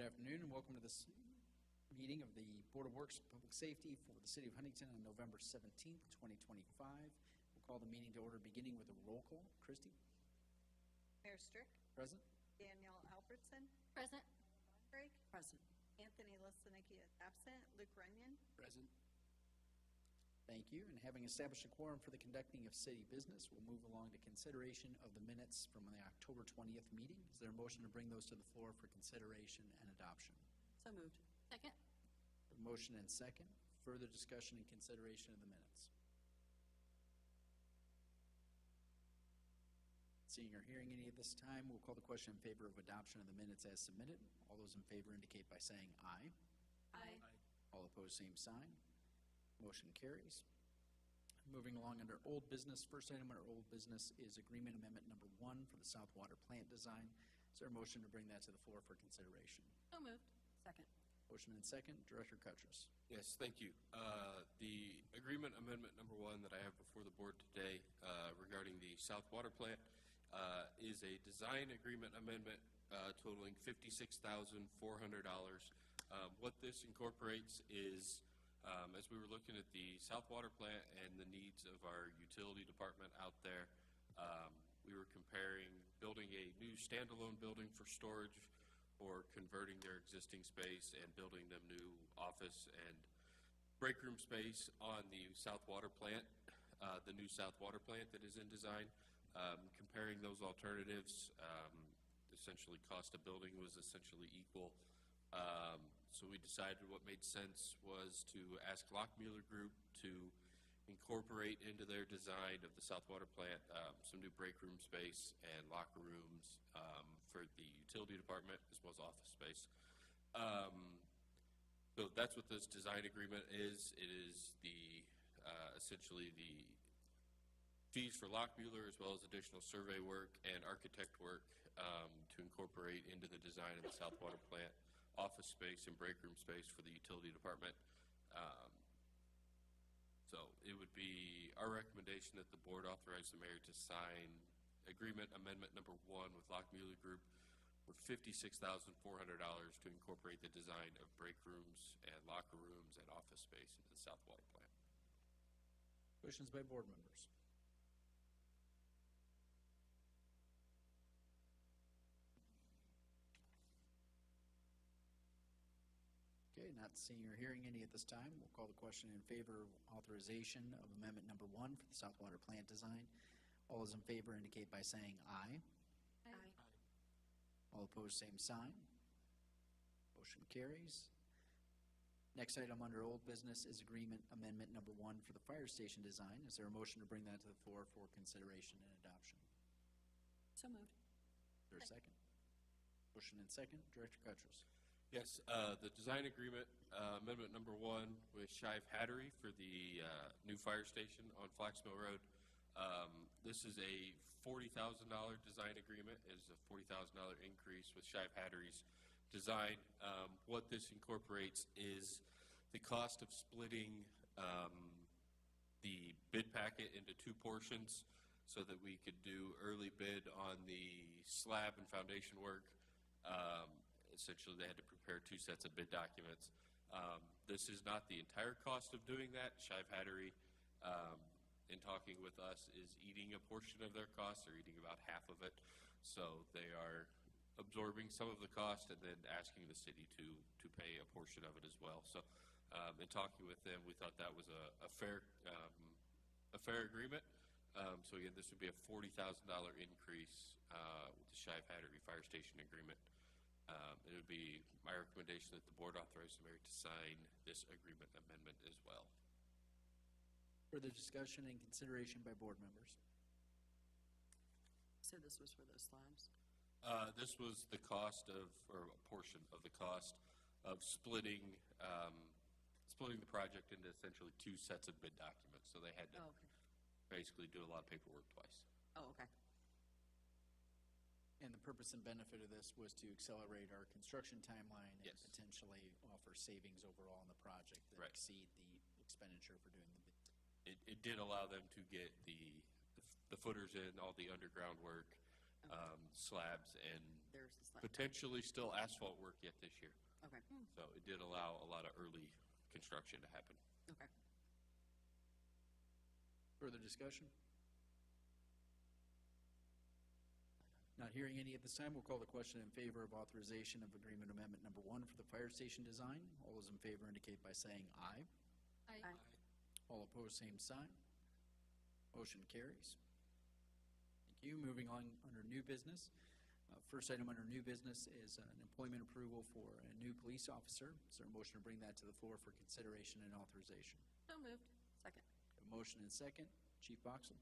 afternoon and welcome to this meeting of the Board of Works and Public Safety for the City of Huntington on November 17th, 2025. We'll call the meeting to order beginning with a roll call. Christy? Mayor Strick? Present. Danielle Albertson? Present. Drake? Present. Anthony Listenicki is absent. Luke Runyon? Present. Thank you. And having established a quorum for the conducting of city business, we'll move along to consideration of the minutes from the October 20th meeting. Is there a motion to bring those to the floor for consideration and adoption? So moved. Second. A motion and second. Further discussion and consideration of the minutes. Seeing or hearing any at this time, we'll call the question in favor of adoption of the minutes as submitted. All those in favor indicate by saying aye. Aye. All opposed, same sign. Motion carries. Moving along under old business, first item under old business is agreement amendment number 1 for the South Water Plant design. Is there a motion to bring that to the floor for consideration? So moved. Second. Motion and second. Director Cutress. Yes, thank you. The agreement amendment number 1 that I have before the board today regarding the South Water Plant is a design agreement amendment totaling $56,400. What this incorporates is as we were looking at the South Water Plant and the needs of our utility department out there, we were comparing building a new standalone building for storage or converting their existing space and building them new office and break room space on the South Water Plant, the new South Water Plant that is in design. Comparing those alternatives, essentially cost of building was essentially equal. So we decided what made sense was to ask Lockmuller Group to incorporate into their design of the South Water Plant some new break room space and locker rooms for the utility department as well as office space. So that's what this design agreement is. It is the essentially the fees for Lockmuller as well as additional survey work and architect work to incorporate into the design of the South Water Plant office space and break room space for the utility department. So it would be our recommendation that the board authorize the mayor to sign agreement amendment number 1 with Lockmuller Group for $56,400 to incorporate the design of break rooms and locker rooms and office space into the South Water Plant. Questions by board members? Okay, not seeing or hearing any at this time. We'll call the question in favor of authorization of amendment number 1 for the South Water Plant design. All those in favor indicate by saying aye. Aye. All opposed, same sign. Motion carries. Next item under old business is agreement amendment number 1 for the fire station design. Is there a motion to bring that to the floor for consideration and adoption? So moved. Is there a second? Motion and second. Director Cutress. Yes, the design agreement, amendment number 1 with Shive Hattery for the new fire station on Flax Mill Road. This is a $40,000 design agreement. It is a $40,000 increase with Shive Hattery's design. What this incorporates is the cost of splitting the bid packet into 2 portions so that we could do early bid on the slab and foundation work. Essentially, they had to prepare 2 sets of bid documents. This is not the entire cost of doing that. Shive Hattery, in talking with us, is eating a portion of their costs. They're eating about half of it. So they are absorbing some of the cost and then asking the city to pay a portion of it as well. So in talking with them, we thought that was a fair agreement. So again, this would be a $40,000 increase with the Shive Hattery Fire Station agreement. It would be my recommendation that the board authorize the mayor to sign this agreement amendment as well. Further discussion and consideration by board members? So this was for those slabs? This was the cost of, or a portion of the cost of splitting the project into essentially 2 sets of bid documents. So they had to basically do a lot of paperwork twice. Oh, okay. And the purpose and benefit of this was to accelerate our construction timeline and Yes. potentially offer savings overall in the project that Right. exceed the expenditure for doing the bid. It did allow them to get the footers in, all the underground work, slabs and There's the slab. potentially still asphalt work yet this year. Okay, So it did allow a lot of early construction to happen. okay. Further discussion? Not hearing any at this time, we'll call the question in favor of authorization of agreement amendment number 1 for the fire station design. All those in favor indicate by saying aye. Aye. All opposed, same sign. Motion carries. Thank you. Moving on under new business. First item under new business is an employment approval for a new police officer. Is there a motion to bring that to the floor for consideration and authorization? So moved. Second. A motion and second. Chief Boxell.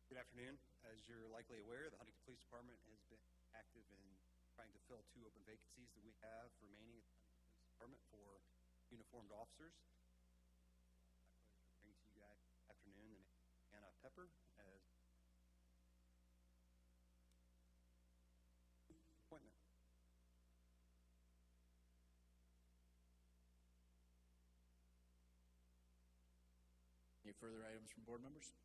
Good afternoon. As you're likely aware, the Huntington Police Department has been active in trying to fill 2 open vacancies that we have remaining at the Huntington Police Department for uniformed officers. I bring to you guys this afternoon the name of Anna Pepper as appointment. Any further items from board members?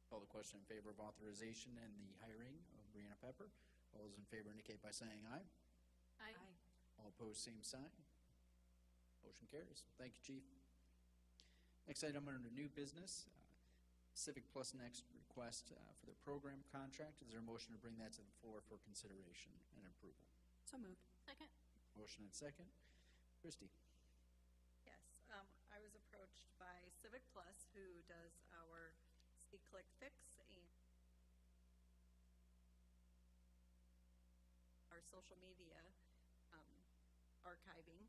Call the question in favor of authorization and the hiring of Brianna Pepper. All those in favor indicate by saying aye. Aye. All opposed, same sign. Motion carries. Thank you, Chief. Next item under new business, Civic Plus Next request for their program contract. Is there a motion to bring that to the floor for consideration and approval? So moved. Second. Motion and second. Christie. Yes, I was approached by Civic Plus, who does our C-Click Fix and our social media archiving,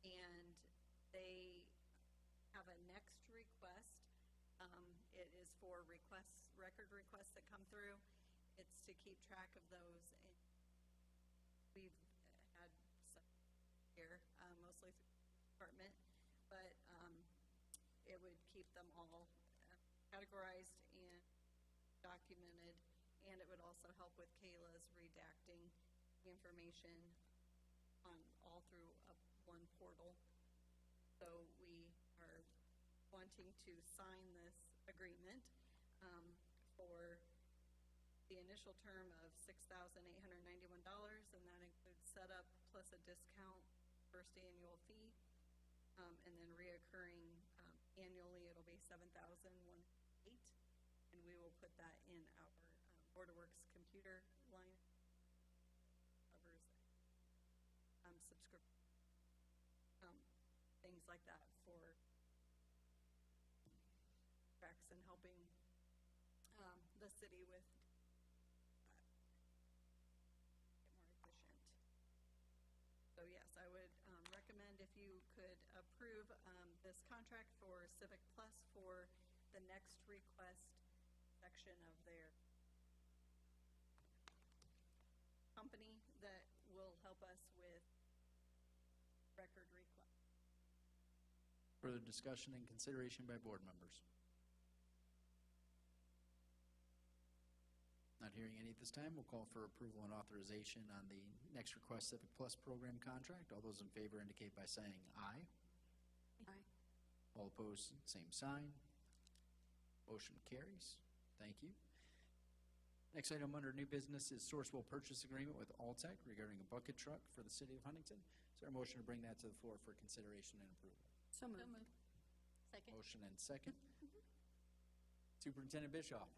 and they have a next request. It is for record requests that come through. It's to keep track of those, and we've had some here, mostly through the department, but it would keep them all categorized and documented, and it would also help with Kayla's redacting the information on all through one portal. So we are wanting to sign this agreement for the initial term of $6,891, and that includes setup plus a discount first annual fee, and then reoccurring annually it'll be $7,108, and we will put that in our Board of Works computer line. Covers subscription, things like that for tracks and helping the city with get more efficient. So yes, I would recommend if you could approve this contract for Civic Plus for the next request section of their company that will help us with record requests. Further discussion and consideration by board members? Not hearing any at this time, we'll call for approval and authorization on the Next Request Civic Plus program contract. All those in favor indicate by saying aye. Aye. All opposed, same sign. Motion carries. Thank you. Next item under new business is Sourcewell purchase agreement with Alltech regarding a bucket truck for the city of Huntington. Is there a motion to bring that to the floor for consideration and approval? So moved. Second. Motion and second. Superintendent Bischoff.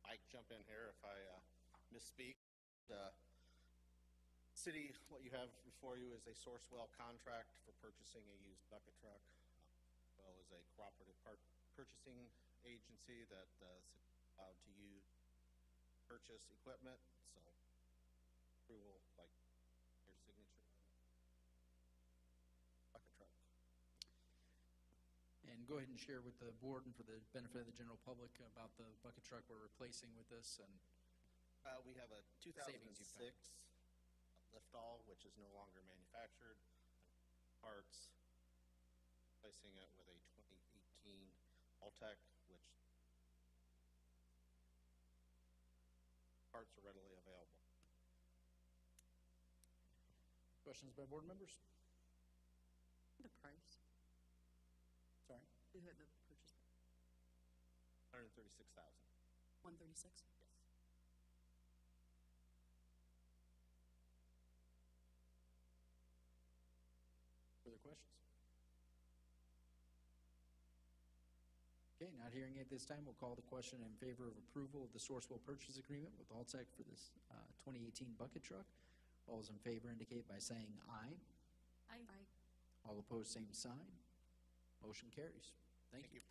I jump in here if I misspeak. City, what you have before you is a Sourcewell contract for purchasing a used bucket truck, as well as a cooperative purchasing agency that the city is allowed to use purchase equipment. So approval, like your signature, bucket truck. And go ahead and share with the board and for the benefit of the general public about the bucket truck we're replacing with this. And We have a Savings 2006 you've found. Liftall, which is no longer manufactured. Parts, replacing it with a 2018 Alltech, which parts are readily available. go Questions by board members? The price. Sorry. Who had the purchase? 136,000. 136? Yes. Further questions? Okay, not hearing it this time, we'll call the question in favor of approval of the Sourcewell purchase agreement with Altech for this 2018 bucket truck. All those in favor indicate by saying aye. Aye. All opposed, same sign. Motion carries. Thank you.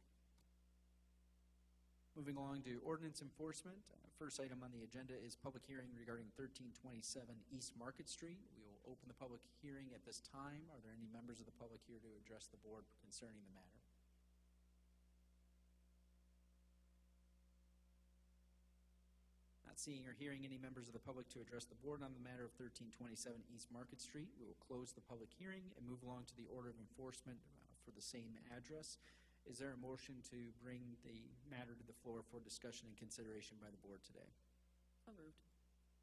Moving along to ordinance enforcement. First item on the agenda is public hearing regarding 1327 East Market Street. We will open the public hearing at this time. Are there any members of the public here to address the board concerning the matter? Not seeing or hearing any members of the public to address the board on the matter of 1327 East Market Street, we will close the public hearing and move along to the order of enforcement for the same address. Is there a motion to bring the matter to the floor for discussion and consideration by the board today? So moved.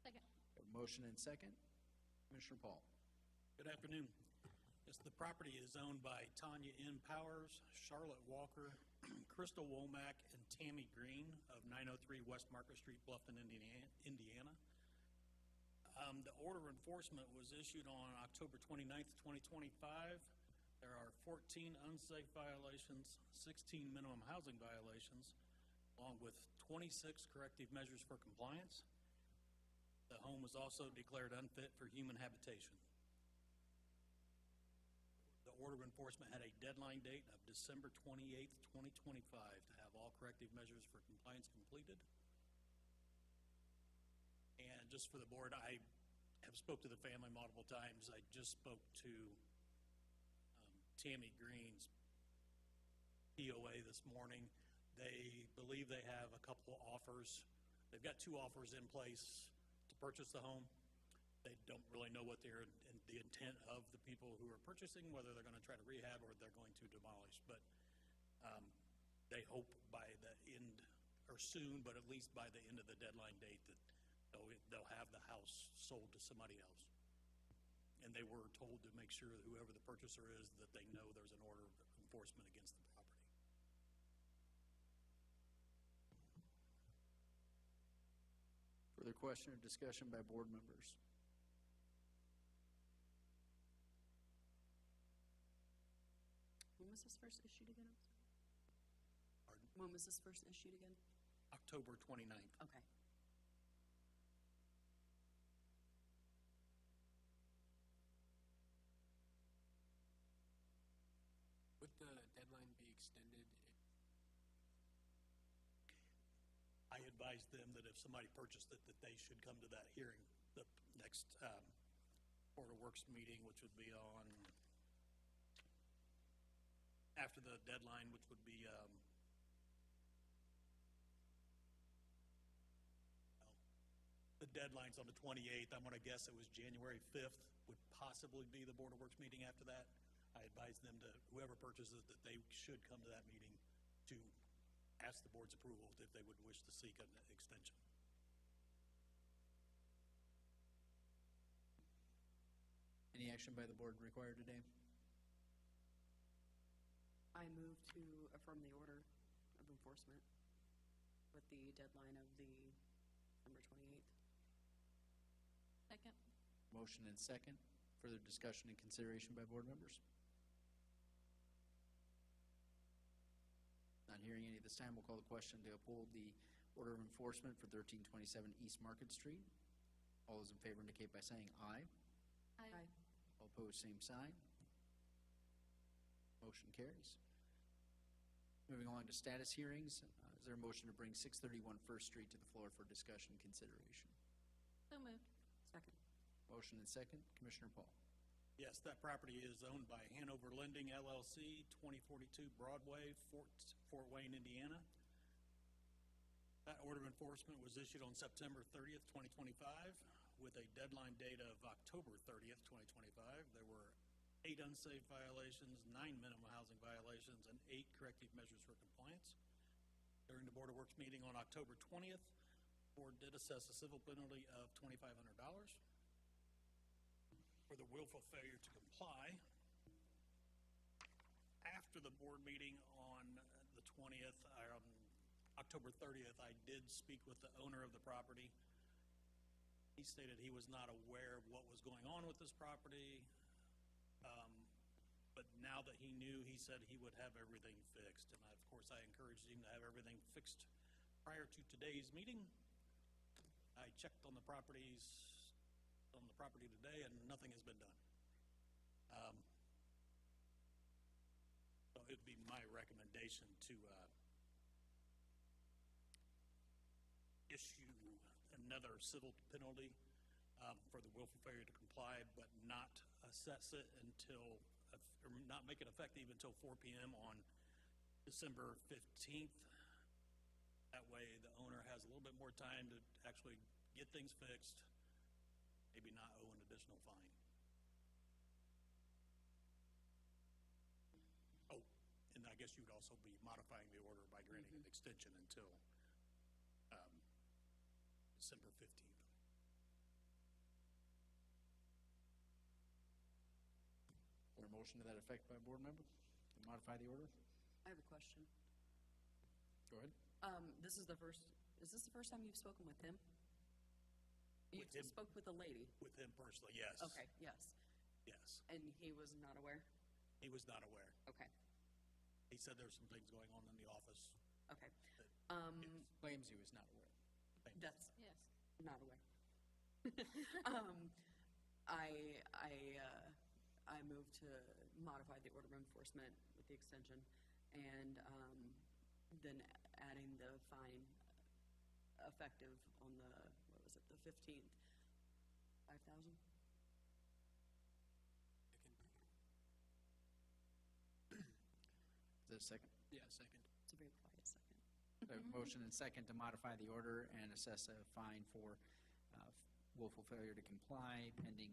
Second. A motion and second. Commissioner Paul. Good afternoon. Yes, the property is owned by Tanya N. Powers, Charlotte Walker, Crystal Womack, and Tammy Green of 903 West Market Street, Bluffton, Indiana. The order of enforcement was issued on October 29th, 2025. There are 14 unsafe violations, 16 minimum housing violations, along with 26 corrective measures for compliance. The home was also declared unfit for human habitation. The order of enforcement had a deadline date of December 28th, 2025 to have all corrective measures for compliance completed. And just for the board, I have spoke to the family multiple times. I just spoke to Tammy Green's POA this morning. They believe they have a couple of offers. They've got 2 offers in place to purchase the home. They don't really know what the intent of the people who are purchasing, whether they're going to try to rehab or they're going to demolish. But they hope by the end, or soon, but at least by the end of the deadline date, that they'll have the house sold to somebody else. And they were told to make sure that whoever the purchaser is, that they know there's an order of enforcement against the property. Further question or discussion by board members? When was this first issued again? Pardon? When was this first issued again? October 29th. Okay. Would the deadline be extended? I advised them that if somebody purchased it, that they should come to that hearing, the next Board of Works meeting, which would be on after the deadline, which would be the deadline's on the 28th. I'm going to guess it was January 5th would possibly be the Board of Works meeting after that. I advised them to, whoever purchases, that they should come to that meeting to ask the board's approval if they would wish to seek an extension. Any action by the board required today? I move to affirm the order of enforcement with the deadline of the December 28th. Second. Motion and second. Further discussion and consideration by board members? Not hearing any at this time, we'll call the question to uphold the order of enforcement for 1327 East Market Street. All those in favor indicate by saying aye. Aye. All opposed, same sign. Motion carries. Moving on to status hearings, is there a motion to bring 631 First Street to the floor for discussion and consideration? So moved. Second. Motion and second. Commissioner Paul. Yes, that property is owned by Hanover Lending LLC, 2042 Broadway, Fort Wayne, Indiana. That order of enforcement was issued on September 30th, 2025, with a deadline date of October 30th, 2025. There were 8 unsafe violations, 9 minimum housing violations, and 8 corrective measures for compliance. During the Board of Works meeting on October 20th, the board did assess a civil penalty of $2,500. for the willful failure to comply. After the board meeting on the 20th, or on October 30th, I did speak with the owner of the property. He stated he was not aware of what was going on with this property. But now that he knew, he said he would have everything fixed. And of course, I encouraged him to have everything fixed prior to today's meeting. I checked on the property today, and nothing has been done. So it'd be my recommendation to issue another civil penalty for the willful failure to comply, but not assess it until, or not make it effective until 4 p.m. on December 15th. That way the owner has a little bit more time to actually get things fixed, maybe not owe an additional fine. Oh, and I guess you would also be modifying the order by granting an extension until December 15th. Is there a motion to that effect by a board member to modify the order? I have a question. Go ahead. Is this the first time you've spoken with him? You With him. spoke with a lady? With him personally, yes. Okay, yes. Yes. And he was not aware? He was not aware. Okay, He said there's some things going on in the office. okay. Claims he was not aware. That's Yes. not aware. I move to modify the order of enforcement with the extension and then adding the fine effective on the, what was it, the 15th, 5,000? Is there a second? Yeah, second. It's a very quiet second. A motion and second to modify the order and assess a fine for willful failure to comply pending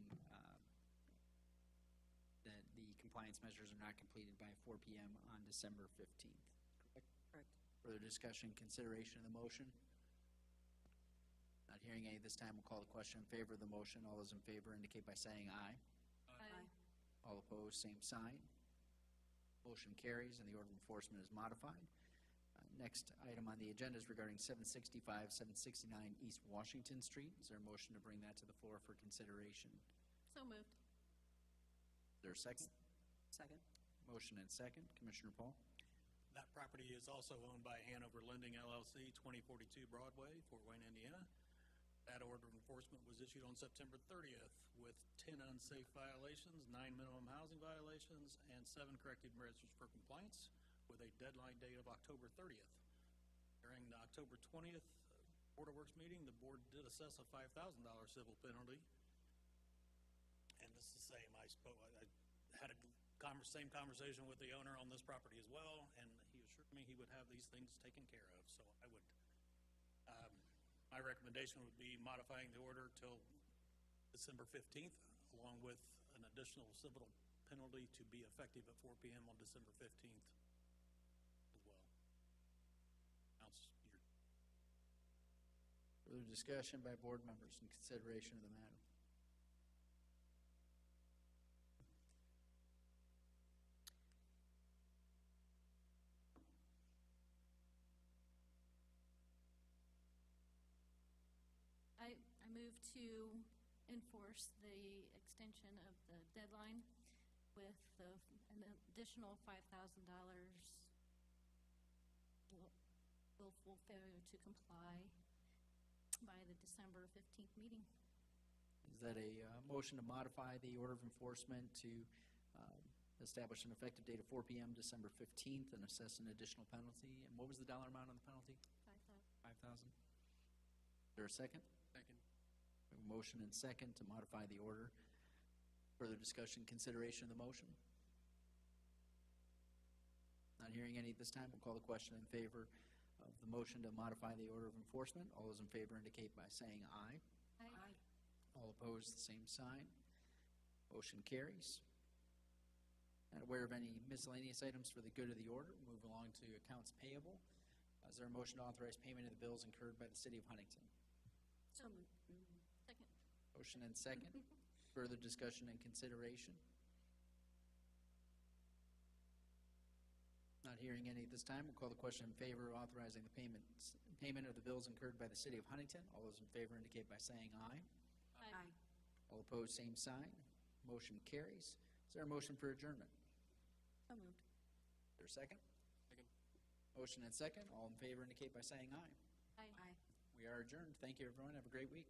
that the compliance measures are not completed by 4 p.m. on December 15th. Correct? Correct. Further discussion, consideration of the motion? Not hearing any this time, we'll call the question in favor of the motion. All those in favor indicate by saying aye. Aye. All opposed, same sign. Motion carries and the order of enforcement is modified. Next item on the agenda is regarding 765, 769 East Washington Street. Is there a motion to bring that to the floor for consideration? So moved. Is there a second? Second. Motion and second. Commissioner Paul? That property is also owned by Hanover Lending LLC, 2042 Broadway, Fort Wayne, Indiana. That order of enforcement was issued on September 30th with 10 unsafe violations, 9 minimum housing violations, and 7 corrected measures for compliance with a deadline date of October 30th. During the October 20th Board of Works meeting, the board did assess a $5,000 civil penalty. And this is the same. I had a same conversation with the owner on this property as well, and he assured me he would have these things taken care of. So I would, my recommendation would be modifying the order till December 15th, along with an additional civil penalty to be effective at 4 p.m. on December 15th as well. Further discussion by board members in consideration of the matter? I move to enforce the extension of the deadline with an additional $5,000 willful failure to comply by the December 15th meeting. Is that a motion to modify the order of enforcement to establish an effective date of 4 p.m. December 15th and assess an additional penalty? And what was the dollar amount on the penalty? 5,000. $5,000. Is there a second? Second. We have a motion and second to modify the order. Further discussion, consideration of the motion? Not hearing any at this time, we'll call the question in favor of the motion to modify the order of enforcement. All those in favor indicate by saying aye. Aye. All opposed, the same sign. Motion carries. Not aware of any miscellaneous items for the good of the order. Move along to accounts payable. Is there a motion to authorize payment of the bills incurred by the city of Huntington? So moved. Second. Motion and second. Further discussion and consideration? Not hearing any at this time. We'll call the question in favor of authorizing the payment of the bills incurred by the city of Huntington. All those in favor indicate by saying aye. Aye. All opposed, same sign. Motion carries. Is there a motion for adjournment? So moved. Is there a second? Second. Motion and second. All in favor indicate by saying aye. Aye. Aye. We are adjourned. Thank you, everyone. Have a great week.